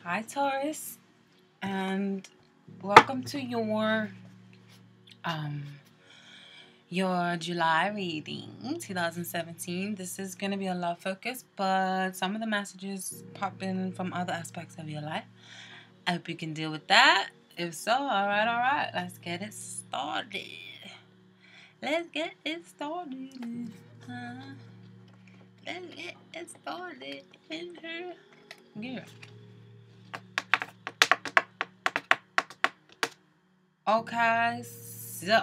Hi Taurus, and welcome to um your July reading 2017. This is gonna be a love focus, but some of the messages pop in from other aspects of your life. I hope you can deal with that. If so, alright, let's get it started. Let's get it started. Let's get it started in her. Yeah. Okay, so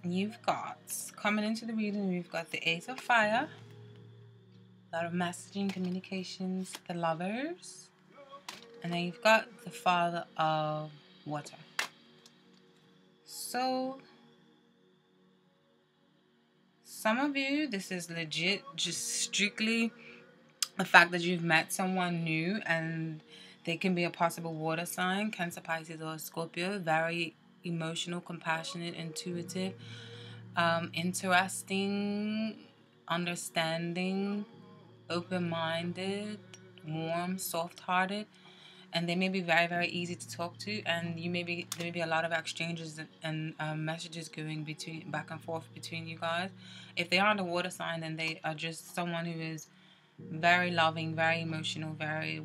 you've got coming into the reading, we've got the Ace of Fire, a lot of messaging, communications, the Lovers, and then you've got the Father of Water. So, some of you, this is legit, just strictly the fact that you've met someone new and they can be a possible water sign, Cancer, Pisces, or Scorpio, very emotional, compassionate, intuitive, interesting, understanding, open-minded, warm, soft-hearted, and they may be very, very easy to talk to. And there may be a lot of exchanges and messages going back and forth between you guys. If they aren't a water sign, then they are just someone who is very loving, very emotional, very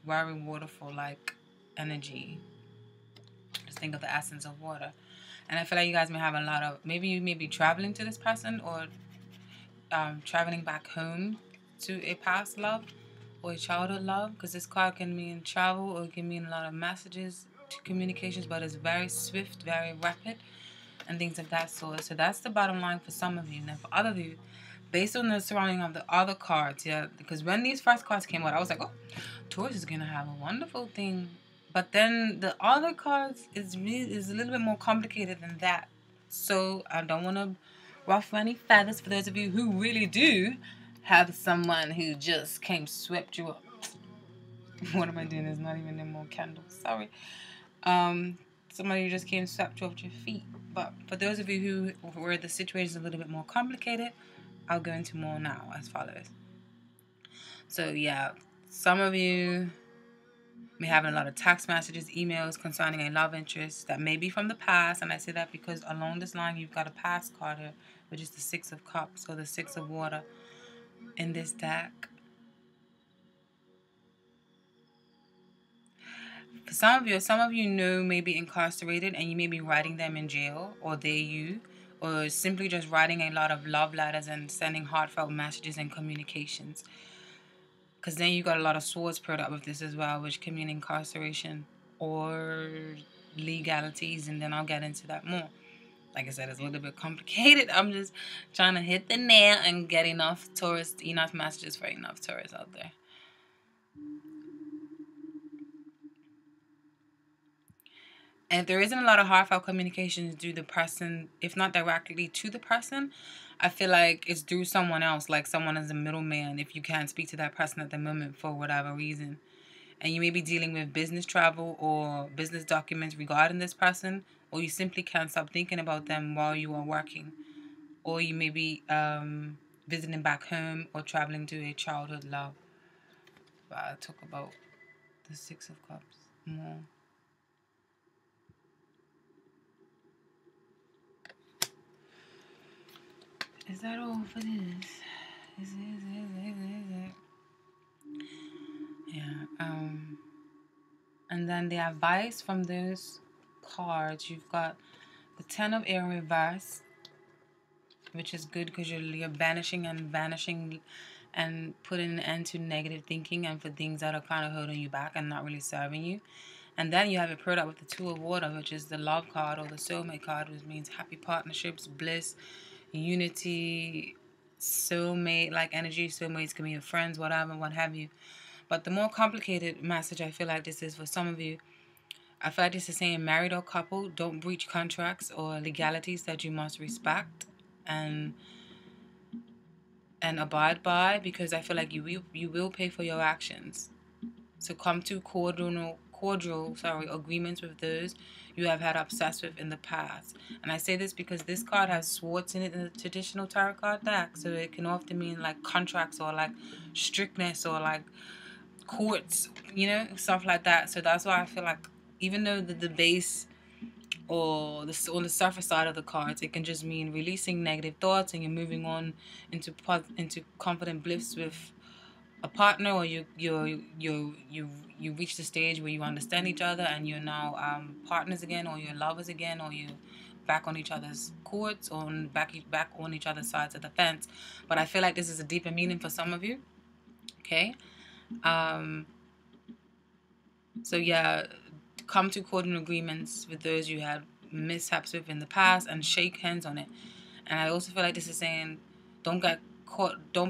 waterful like energy. Just think of the essence of water. And I feel like you guys may have a lot of, maybe you may be traveling to this person, or traveling back home to a past love or a childhood love, because this card can mean travel or it can mean a lot of messages to communications, but it's very swift, very rapid, and things of that sort. So that's the bottom line for some of you. Now for other of you, based on the surrounding of the other cards, yeah, because when these first cards came out, I was like, oh, Taurus is gonna have a wonderful thing. But then the other cards is a little bit more complicated than that. So I don't want to ruffle any feathers for those of you who really do have someone who just came swept you up. What am I doing? There's not even any more candles. Sorry. Somebody who just came swept you off your feet. But for those of you where the situation is a little bit more complicated, I'll go into more now as follows. So yeah, some of you may have a lot of text messages, emails concerning a love interest that may be from the past. And I say that because along this line, you've got a past card here, which is the Six of Cups, or the Six of Water in this deck. For some of you know may be incarcerated and you may be writing them in jail, or they you, or simply just writing a lot of love letters and sending heartfelt messages and communications. Because then you got a lot of swords paired up with this as well, which can mean incarceration or legalities, and then I'll get into that more. Like I said, it's a little bit complicated. I'm just trying to hit the nail and get enough messages for enough Taurus out there. And if there isn't a lot of heartfelt communications through the person, if not directly to the person, I feel like it's through someone else, like someone as a middleman, if you can't speak to that person at the moment for whatever reason. And you may be dealing with business travel or business documents regarding this person, or you simply can't stop thinking about them while you are working. Or you may be visiting back home or traveling to a childhood love. But I'll talk about the Six of Cups more. Is that all for this? Is it? Yeah. And then the advice from those cards, you've got the Ten of Air reverse, which is good because you're banishing and vanishing and putting an end to negative thinking and for things that are kind of holding you back and not really serving you. And then you have it paired up with the Two of Water, which is the love card or the soulmate card, which means happy partnerships, bliss, unity, soulmate like energy. Soulmates can be your friends, whatever, what have you. But the more complicated message I feel like this is for some of you, I feel like this is saying married or couple, don't breach contracts or legalities that you must respect and abide by, because I feel like you will pay for your actions. So come to cordial agreements with those you have had obsessed with in the past. And I say this because this card has swords in it in the traditional tarot card deck, so it can often mean like contracts or like strictness or like courts, you know, stuff like that. So that's why I feel like even though the base or the on the surface side of the cards, it can just mean releasing negative thoughts and you're moving on into confident bliss with a partner, or you reach the stage where you understand each other and you're now partners again, or you're lovers again, or you back on each other's courts, or back on each other's sides of the fence. But I feel like this is a deeper meaning for some of you. Okay. So yeah, come to court agreements with those you had mishaps with in the past and shake hands on it. And I also feel like this is saying don't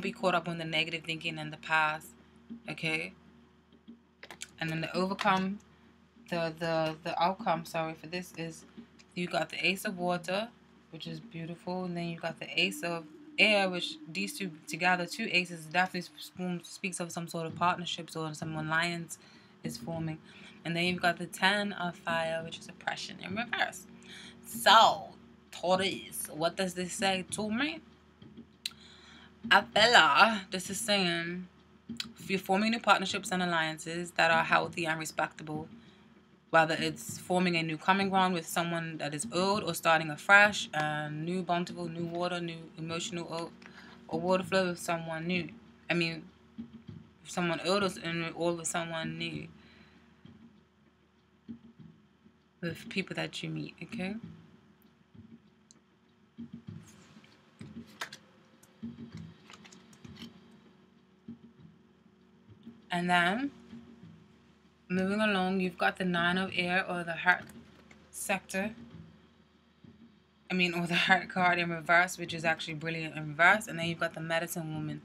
be caught up on the negative thinking in the past. Okay. And then the outcome, sorry, for this is you got the Ace of Water, which is beautiful, and then you got the Ace of Air, which these two together, two aces, definitely speaks of some sort of partnerships or some alliance is forming. And then you've got the Ten of Fire, which is oppression in reverse. So, Taurus, what does this say to me? I feel like this is saying if you're forming new partnerships and alliances that are healthy and respectable, whether it's forming a new common ground with someone that is old or starting afresh, new bountiful, new water, new emotional or water flow with someone new. I mean, someone old or with someone new. With people that you meet, okay? And then, moving along, you've got the Nine of Air, or the heart sector. Or the heart card in reverse, which is actually brilliant in reverse. And then you've got the Medicine Woman,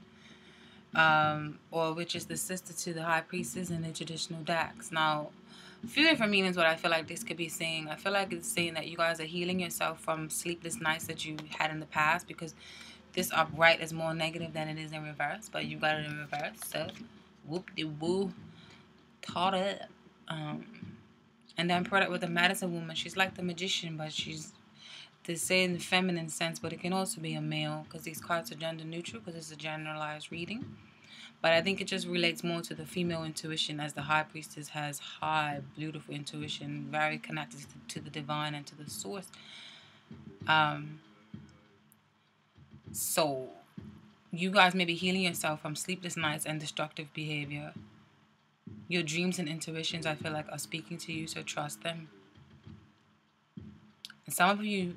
or which is the sister to the High Priestess in the traditional decks. Now, a few different meanings what I feel like this could be saying. I feel like it's saying that you guys are healing yourself from sleepless nights that you had in the past, because this upright is more negative than it is in reverse, but you got it in reverse. So, whoop-de-woo, taught it. And then product with the Medicine Woman, she's like the magician, but she's, they say in the feminine sense, but it can also be a male, because these cards are gender neutral, because it's a generalized reading. But I think it just relates more to the female intuition, as the High Priestess has high, beautiful intuition, very connected to the divine and to the source. So, you guys may be healing yourself from sleepless nights and destructive behavior. Your dreams and intuitions, I feel like, are speaking to you, so trust them. And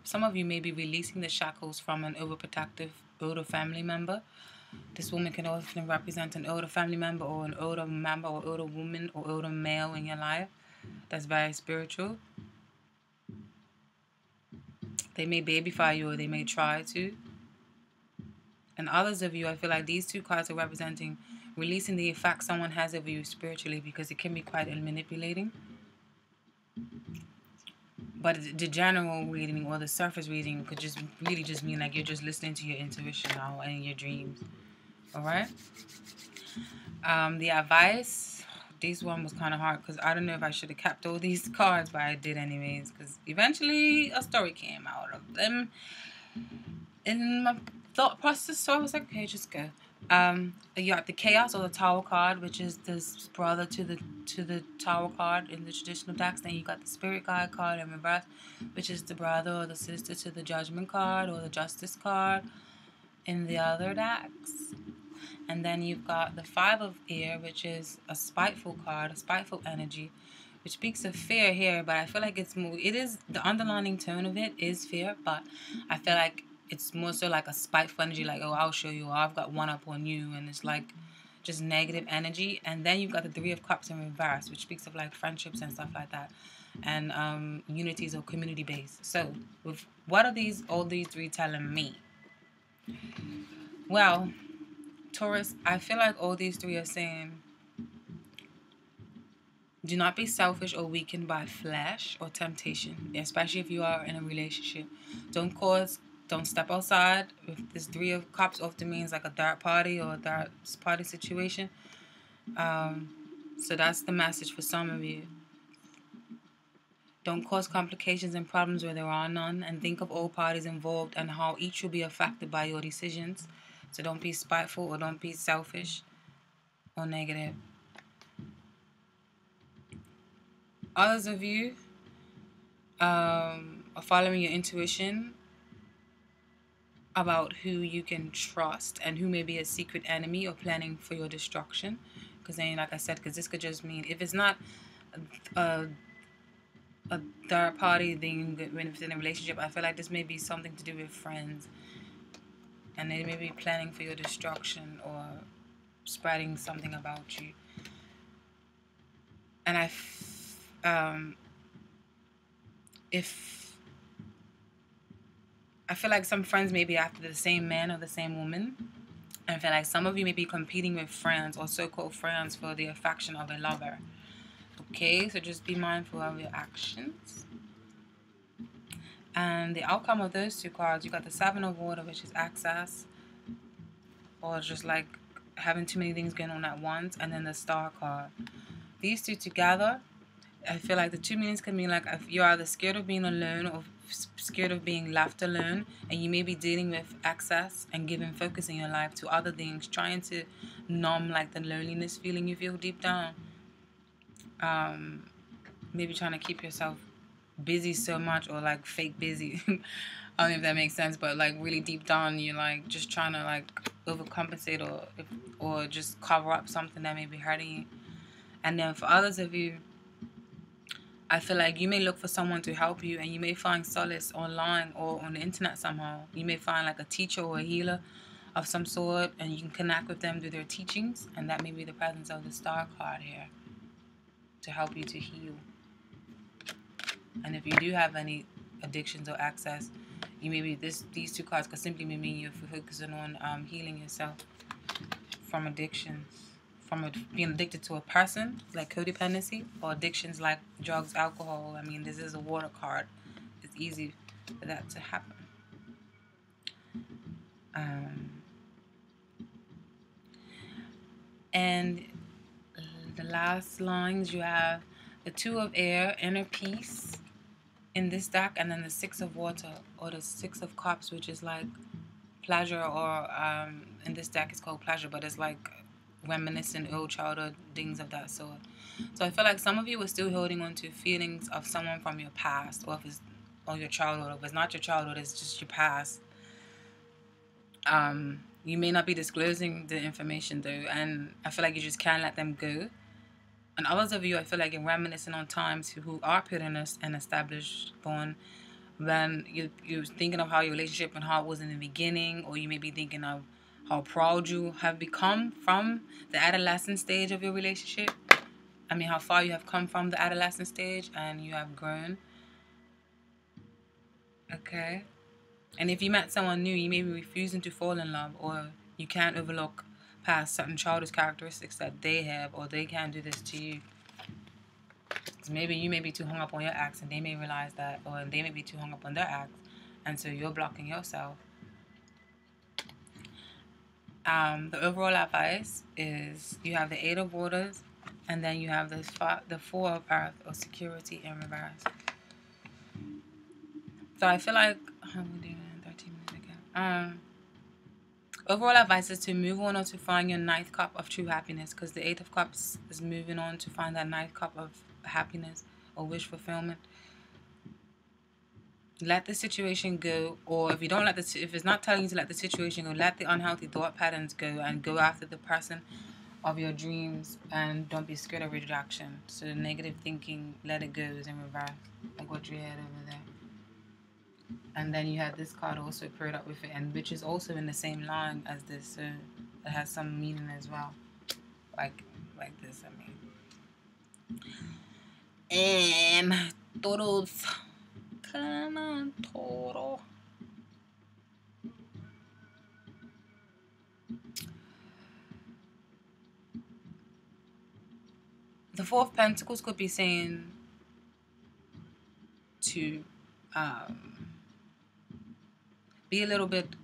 some of you may be releasing the shackles from an overprotective older family member. This woman can often represent an older family member, or an older member, or older woman, or older male in your life that's very spiritual. They may babyfy you, or they may try to. And others of you, I feel like these two cards are representing releasing the effect someone has over you spiritually, because it can be quite manipulating. But the general reading or the surface reading could just really just mean like you're just listening to your intuition now and your dreams. Alright? The advice, this one was kind of hard, because I don't know if I should have kept all these cards, but I did anyways, because eventually a story came out of them in my thought process, so I was like, okay, just go. You got the Chaos, or the Tower card, which is this brother to the Tower card in the traditional decks. Then you got the Spirit Guide card in reverse, which is the brother or the sister to the Judgment card or the Justice card in the other decks. And then you've got the Five of Air, which is a spiteful card, a spiteful energy, which speaks of fear here, but I feel like it is the underlining tone of it is fear, but I feel like it's more so like a spiteful energy, like, oh, I'll show you, or I've got one up on you, and it's like just negative energy. And then you've got the Three of Cups in reverse, which speaks of like friendships and stuff like that, and unities or community based. So, with what are all these three telling me? Well, Taurus, I feel like all these three are saying, do not be selfish or weakened by flesh or temptation, especially if you are in a relationship. Don't step outside. If this Three of Cups often means like a third party or a third party situation. So that's the message for some of you. Don't cause complications and problems where there are none, and think of all parties involved and how each will be affected by your decisions. So don't be spiteful or don't be selfish or negative. Others of you are following your intuition about who you can trust and who may be a secret enemy or planning for your destruction. Because then, like I said, because this could just mean, if it's not a third party thing within a relationship, I feel like this may be something to do with friends, and they may be planning for your destruction or spreading something about you. And I feel like some friends may be after the same man or the same woman. And I feel like some of you may be competing with friends or so-called friends for the affection of a lover. Okay, so just be mindful of your actions. And the outcome of those two cards, you got the Seven of Water, which is access, or just like having too many things going on at once, and then the Star card. These two together, I feel like the two meanings can mean like if you're either scared of being alone or scared of being left alone, and you may be dealing with excess and giving focus in your life to other things, trying to numb like the loneliness feeling you feel deep down. Maybe trying to keep yourself busy so much, or like fake busy. I don't know if that makes sense, but like really deep down you're like just trying to like overcompensate or just cover up something that may be hurting you. And then for others of you, I feel like you may look for someone to help you, and you may find solace online or on the internet somehow. You may find like a teacher or a healer of some sort, and you can connect with them through their teachings, and that may be the presence of the Star card here to help you to heal. And if you do have any addictions or access, you may be these two cards could simply mean you're focusing on healing yourself from addictions, from being addicted to a person, like codependency, or addictions like drugs, alcohol. I mean, this is a water card. It's easy for that to happen. And the last lines, you have the Two of Air, inner peace, in this deck, and then the Six of Water, or the Six of Cups, which is like pleasure, or in this deck it's called pleasure, but it's like reminiscent old childhood things of that sort. So I feel like some of you are still holding on to feelings of someone from your past, or if it's your childhood. If it's not your childhood, it's just your past. You may not be disclosing the information though, and I feel like you just can't let them go. And others of you, I feel like you're reminiscing on times who are put in an established bond, when you're thinking of how your relationship and how it was in the beginning, or you may be thinking of how proud you have become from the adolescent stage of your relationship. I mean, how far you have come from the adolescent stage and you have grown. Okay? And if you met someone new, you may be refusing to fall in love, or you can't overlook past certain childish characteristics that they have, or they can't do this to you. So maybe you may be too hung up on your ex, and they may realize that, or they may be too hung up on their ex, and so you're blocking yourself. The overall advice is you have the Eight of Waters, and then you have the Four of Earth, or security in reverse. So I feel like, how are we doing? 13 minutes ago. Overall advice is to move on or to find your ninth cup of true happiness, because the Eight of Cups is moving on to find that ninth cup of happiness or wish fulfillment. Let the situation go, or if you don't if it's not telling you to let the situation go, let the unhealthy thought patterns go and go after the person of your dreams, and don't be scared of rejection. So the negative thinking, let it go, is in reverse, like what you had over there. And then you have this card also paired up with it, and which is also in the same line as this, so it has some meaning as well, like this. I mean, and Taurus, come on, Taurus. The Four of Pentacles could be saying to be a little bit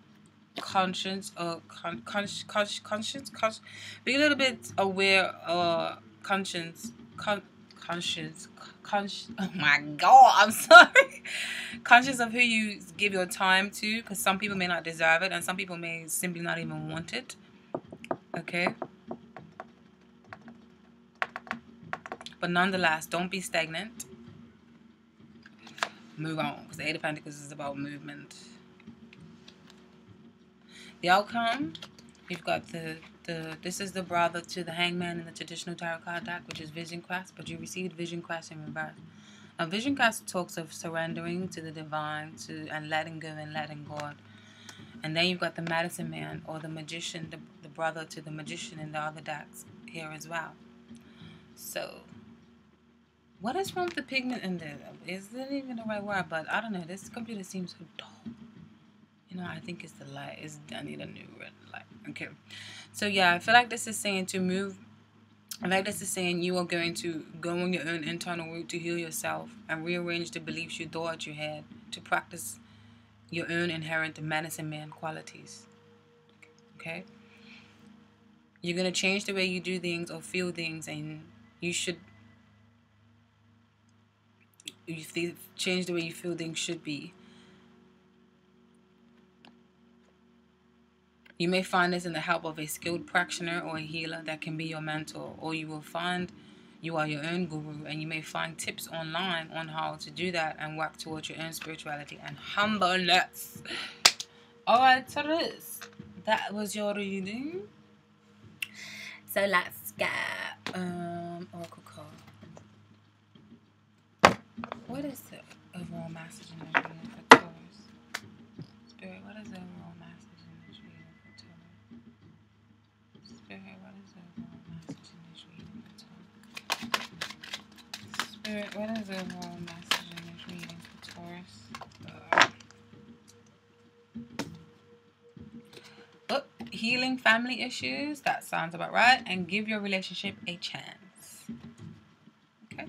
conscious, or be a little bit aware, or conscious. Oh my God, I'm sorry. Conscious of who you give your time to, because some people may not deserve it, and some people may simply not even want it. Okay. But nonetheless, don't be stagnant. Move on, because the Eight of Pentacles is about movement. The outcome, you've got this is the brother to the Hangman in the traditional tarot card deck, which is Vision Quest, but you received Vision Quest in reverse. Now, Vision Quest talks of surrendering to the divine, and letting go and letting God. And then you've got the Medicine Man, or the Magician, the brother to the Magician in the other decks here as well. So, what is wrong with the pigment in there? Is that even the right word? But I don't know. This computer seems so dull. You know, I think it's the light. I need a new red light. Okay. So, yeah, I feel like this is saying to move. I feel like this is saying you are going to go on your own internal route to heal yourself and rearrange the beliefs you thought you had to practice your own inherent medicine man qualities. Okay? You're going to change the way you do things or feel things, and you should change the way you feel things should be. You may find this in the help of a skilled practitioner or a healer that can be your mentor, or you will find you are your own guru, and you may find tips online on how to do that and work towards your own spirituality and humbleness. Alright, Taurus, that was your reading. So let's get Oracle card. What is the overall message in this reading for Taurus? Spirit, what is the overall message in this reading for Taurus? Spirit, what is the overall message in this reading for Taurus? Spirit, what is the overall message in this reading for Taurus? Healing family issues, that sounds about right, and give your relationship a chance. Okay.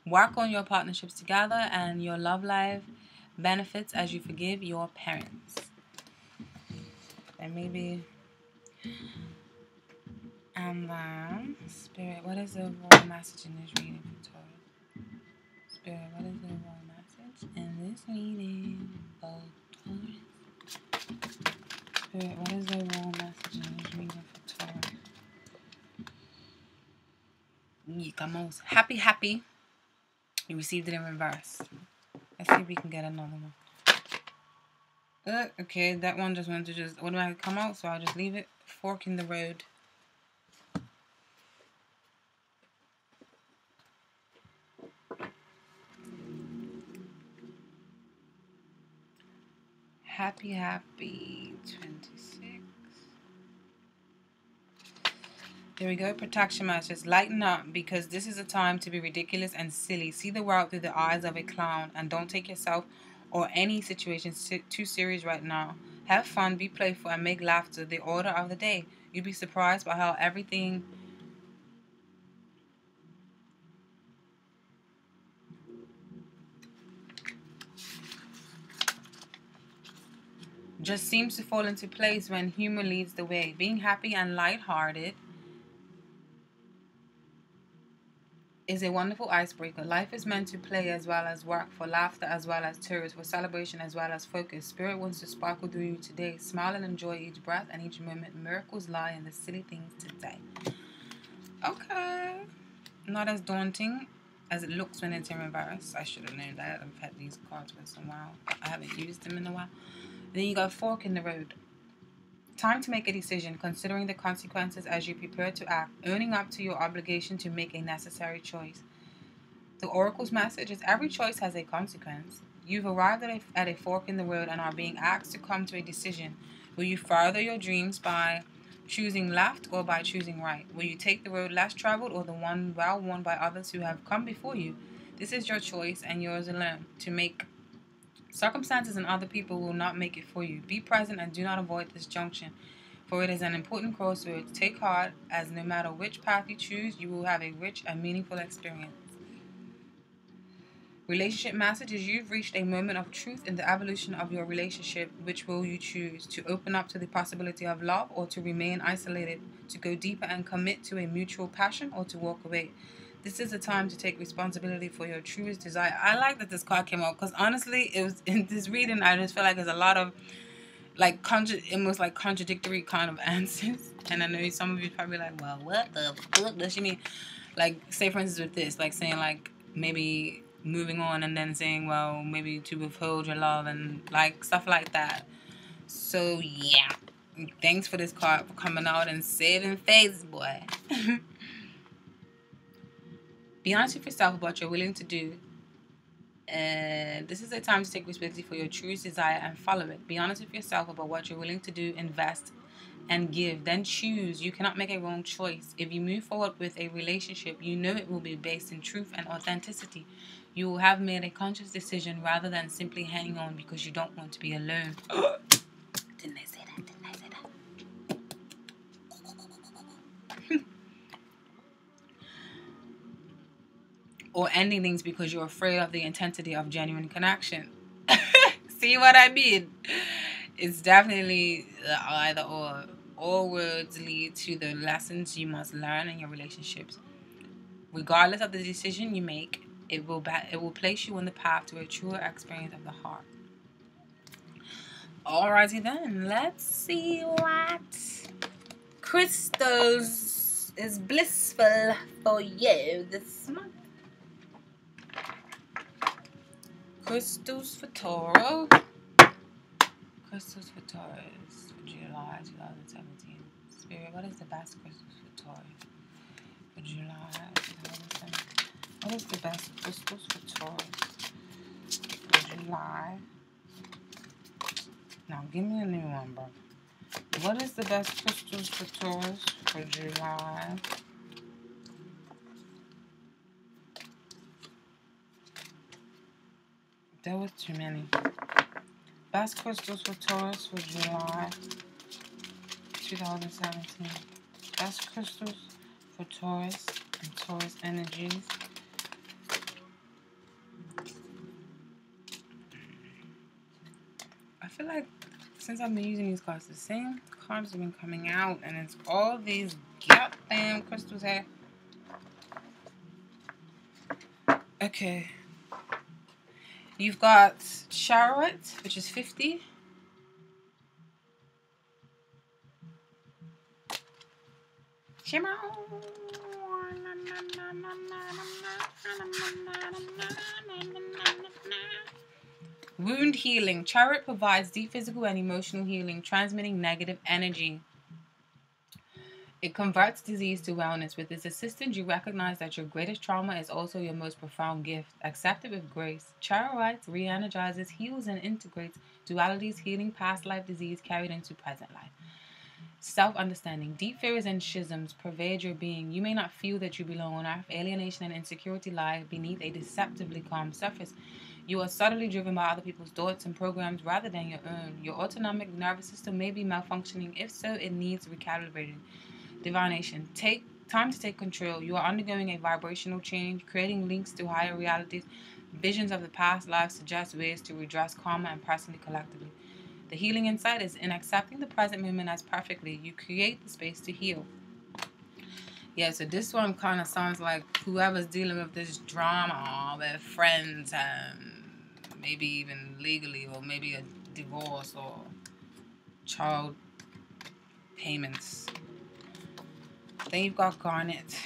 Work on your partnerships together, and your love life benefits as you forgive your parents. And maybe, and then, Spirit, what is the overall message in this reading for Taurus? Spirit, what is the overall message in this reading for Taurus? Spirit, what is the overall message in this reading for Taurus? Yikamos. Happy. You received it in reverse. Let's see if we can get another one. Okay, that one just went to automatically come out, so I'll just leave it. Fork in the road. Happy 26. There we go. Protection messages. Lighten up, because this is a time to be ridiculous and silly. See the world through the eyes of a clown, and don't take yourself or any situation too serious right now. Have fun, be playful, and make laughter the order of the day. You'll be surprised by how everything just seems to fall into place when humor leads the way. Being happy and lighthearted is a wonderful icebreaker. Life is meant to play as well as work, for laughter as well as tears, for celebration as well as focus. Spirit wants to sparkle through you today. Smile and enjoy each breath and each moment. Miracles lie in the silly things today. Okay. Not as daunting as it looks when it's in reverse. I should have known that. I've had these cards for some while. I haven't used them in a while. Then you got fork in the road. Time to make a decision, considering the consequences as you prepare to act, owning up to your obligation to make a necessary choice. The Oracle's message is every choice has a consequence. You've arrived at a fork in the road and are being asked to come to a decision. Will you further your dreams by choosing left or by choosing right? Will you take the road less traveled or the one well worn by others who have come before you? This is your choice and yours alone to make. Circumstances and other people will not make it for you. Be present and do not avoid this junction, for it is an important crossroads. Take heart, as no matter which path you choose, you will have a rich and meaningful experience. Relationship message is you've reached a moment of truth in the evolution of your relationship. Which will you choose? To open up to the possibility of love, or to remain isolated? To go deeper and commit to a mutual passion, or to walk away? This is a time to take responsibility for your truest desire. I like that this card came out, because honestly, it was in this reading, I just feel like there's a lot of almost like contradictory kind of answers. And I know some of you probably like, well, what the fuck does she mean? Like, say for instance with this, like saying like maybe moving on and then saying, well, maybe to withhold your love and like stuff like that. So yeah, thanks for this card for coming out and saving face, boy. Be honest with yourself about what you're willing to do. And this is a time to take responsibility for your truest desire and follow it. Be honest with yourself about what you're willing to do, invest, and give. Then choose. You cannot make a wrong choice. If you move forward with a relationship, you know it will be based in truth and authenticity. You will have made a conscious decision rather than simply hanging on because you don't want to be alone. Didn't I say that? Didn't I say that? Or ending things because you're afraid of the intensity of genuine connection. See what I mean? It's definitely either or. All roads lead to the lessons you must learn in your relationships. Regardless of the decision you make, it will place you on the path to a truer experience of the heart. Alrighty then, let's see what crystals is blissful for you this month. Crystals for Taurus. Crystals for Taurus for July 2017. Spirit, what is the best crystals for Taurus for July 2017? What is the best crystals for Taurus for July? Now, give me a new one, bro. What is the best crystals for Taurus for July? There was too many. Best crystals for Taurus for July 2017. Best crystals for Taurus and Taurus energies. I feel like since I've been using these cards, the same cards have been coming out, and it's all these goddamn crystals here. Okay. You've got Charoite, which is 50. Wound healing. Charoite provides deep physical and emotional healing, transmitting negative energy. It converts disease to wellness. With its assistance, you recognize that your greatest trauma is also your most profound gift. Accept it with grace. Charoite re-energizes, heals, and integrates dualities, healing past life disease carried into present life. Self-understanding. Deep fears and schisms pervade your being. You may not feel that you belong on earth. Alienation and insecurity lie beneath a deceptively calm surface. You are subtly driven by other people's thoughts and programs rather than your own. Your autonomic nervous system may be malfunctioning. If so, it needs recalibrating. Divination. Take time to take control. You are undergoing a vibrational change, creating links to higher realities. Visions of the past lives suggest ways to redress karma and personally collectively. The healing insight is in accepting the present moment as perfectly. You create the space to heal. Yeah, so this one kind of sounds like whoever's dealing with this drama with friends and maybe even legally, or maybe a divorce or child payments. Then you've got Garnet.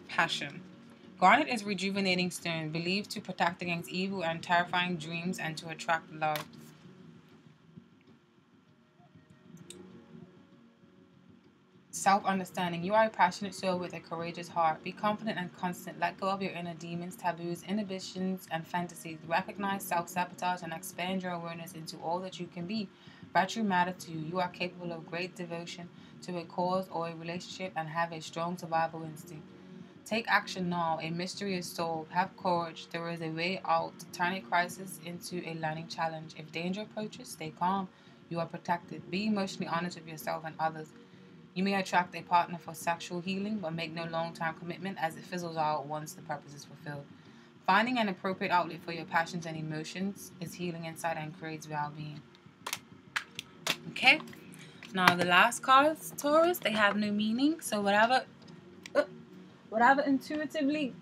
Passion. Garnet is rejuvenating stone, believed to protect against evil and terrifying dreams and to attract love. Self-understanding. You are a passionate soul with a courageous heart. Be confident and constant. Let go of your inner demons, taboos, inhibitions, and fantasies. Recognize self-sabotage and expand your awareness into all that you can be. Virtue matters to you. You are capable of great devotion to a cause or a relationship and have a strong survival instinct. Take action now. A mystery is solved. Have courage. There is a way out. Turn a crisis into a learning challenge. If danger approaches, stay calm. You are protected. Be emotionally honest with yourself and others. You may attract a partner for sexual healing, but make no long-term commitment as it fizzles out once the purpose is fulfilled. Finding an appropriate outlet for your passions and emotions is healing inside and creates well-being. Okay? Now, the last cards, Taurus, they have no meaning. So whatever intuitively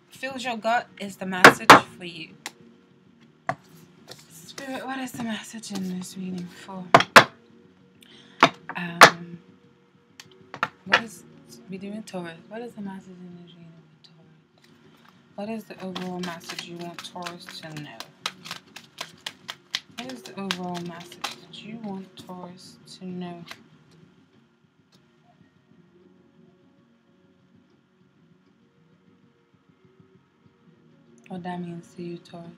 fills your gut is the message for you. Spirit, what is the message in this reading for? What is be doing, Taurus? What is the message energy of Taurus? What is the overall message you want Taurus to know? What is the overall message that you want Taurus to know? What that means to you, Taurus?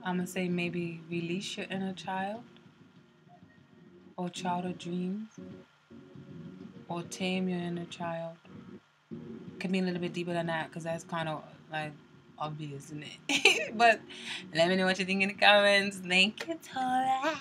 I'm going to say maybe release your inner child, or childhood dreams, or tame your inner child. Could be a little bit deeper than that, because that's kind of like obvious, isn't it? But let me know what you think in the comments. Thank you, Taurus.